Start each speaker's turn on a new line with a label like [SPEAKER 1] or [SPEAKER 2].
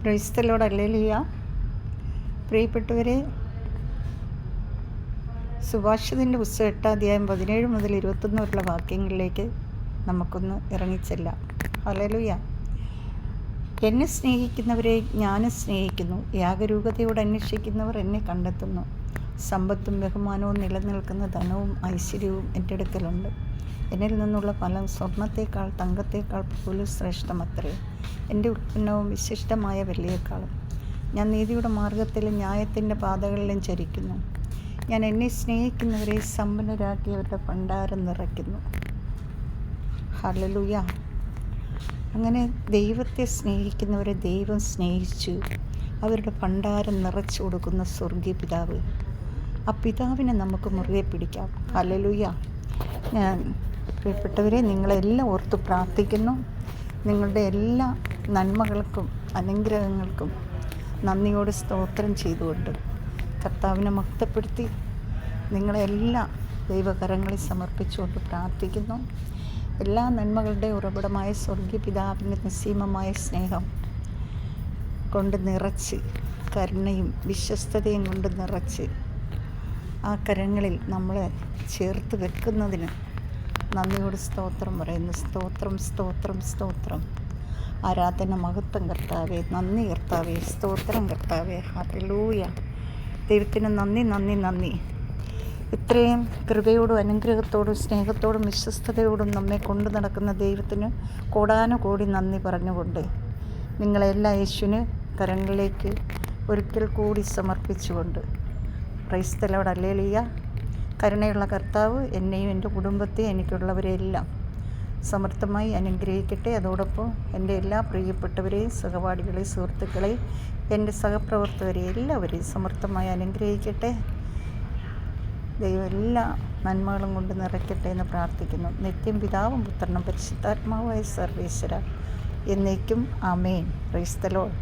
[SPEAKER 1] Praise the Lord. Hallelujah. പ്രിയപ്പെട്ടവരെ, സുഭാഷിതൻ്റെ പുസ്തകം 8 അധ്യായം 17 മുതൽ 21 വരെയുള്ള വാക്യങ്ങളിലേക്ക് നമുക്കൊന്ന് ഇറങ്ങിച്ചെല്ലാം. ഹല്ലേലൂയ. എന്നെ സ്നേഹിക്കുന്നവരെ ഞാനും സ്നേഹിക്കുന്നു. യാഗരൂകതയോട് അന്വേഷിക്കുന്നവർ എന്നെ കണ്ടെത്തുന്നു. സമ്പത്തും ബഹുമാനവും നിലനിൽക്കുന്ന ധനവും ഐശ്വര്യവും എൻ്റെ അടുക്കലുണ്ട്. എന്നിൽ നിന്നുള്ള ഫലം സ്വർണത്തേക്കാൾ തങ്കത്തേക്കാൾ പോലും ശ്രേഷ്ഠമത്രേ. എൻ്റെ ഉൽപ്പന്നവും വിശിഷ്ടമായ വെള്ളിയേക്കാളും. ഞാൻ നീതിയുടെ മാർഗത്തിലും ന്യായത്തിൻ്റെ പാതകളിലും ചരിക്കുന്നു. ഞാൻ എന്നെ സ്നേഹിക്കുന്നവരെ സമ്പന്നരാക്കി അവരുടെ ഭണ്ഡാരം നിറയ്ക്കുന്നു. ഹല്ലേലൂയ. അങ്ങനെ ദൈവത്തെ സ്നേഹിക്കുന്നവരെ ദൈവം സ്നേഹിച്ചു അവരുടെ ഭണ്ഡാരം നിറച്ചു കൊടുക്കുന്ന സ്വർഗീയ പിതാവ്. ആ പിതാവിനെ നമുക്ക് മുറുകെ പിടിക്കാം. ഹല്ലേലൂയ. ഞാൻ പ്രിയപ്പെട്ടവരെ, നിങ്ങളെല്ലാം ഓർത്ത് പ്രാർത്ഥിക്കുന്നു. നിങ്ങളുടെ എല്ലാ നന്മകൾക്കും അനുഗ്രഹങ്ങൾക്കും നന്ദിയോട് സ്തോത്രം ചെയ്തുകൊണ്ട് കർത്താവിനെ മഹത്വപ്പെടുത്തി നിങ്ങളെല്ലാം ദൈവകരങ്ങളിൽ സമർപ്പിച്ചുകൊണ്ട് പ്രാർത്ഥിക്കുന്നു. എല്ലാ നന്മകളുടെ ഉറവിടമായ സ്വർഗീയ പിതാവിൻ്റെ നിസ്സീമമായ സ്നേഹം കൊണ്ട് നിറച്ച്, കരുണയും വിശ്വസ്തതയും കൊണ്ട് നിറച്ച് ആ കരങ്ങളിൽ നമ്മളെ ചേർത്ത് വെക്കുന്നതിന് നന്ദിയോട് സ്തോത്രം പറയുന്നു. സ്തോത്രം, സ്തോത്രം, സ്തോത്രം. ആരാധന, മഹത്വം കർത്താവേ. നന്ദി കർത്താവേ. സ്തോത്രം കർത്താവേ. ഹല്ലേലൂയ. ദൈവത്തിന് നന്ദി, നന്ദി, നന്ദി. ഇത്രയും കൃപയോടും അനുഗ്രഹത്തോടും സ്നേഹത്തോടും വിശ്വസ്തയോടും നമ്മെ കൊണ്ടു നടക്കുന്ന ദൈവത്തിന് കോടാനുകോടി നന്ദി പറഞ്ഞുകൊണ്ട് നിങ്ങളെല്ലാം യേശുവിന് കരങ്ങളിലേക്ക് ഒരിക്കൽ കൂടി സമർപ്പിച്ചുകൊണ്ട് പ്രൈസ് ദി ലോർഡ്. ഹല്ലേലൂയ. കരുണയുള്ള കർത്താവ് എന്നെയും എൻ്റെ കുടുംബത്തെയും എനിക്കുള്ളവരെയെല്ലാം സമർത്ഥമായി അനുഗ്രഹിക്കട്ടെ. അതോടൊപ്പം എൻ്റെ എല്ലാ പ്രിയപ്പെട്ടവരെയും സഹപാഠികളെയും സുഹൃത്തുക്കളെയും എൻ്റെ സഹപ്രവർത്തകരെയും എല്ലാവരെയും സമർത്ഥമായി അനുഗ്രഹിക്കട്ടെ. ദൈവം എല്ലാ നന്മകളും കൊണ്ട് നിറയ്ക്കട്ടെ എന്ന് പ്രാർത്ഥിക്കുന്നു. നിത്യം പിതാവും പുത്രനും പരിശുദ്ധാത്മാവായ സർവേശ്വര എന്നേക്കും ആമേൻ. Praise the Lord.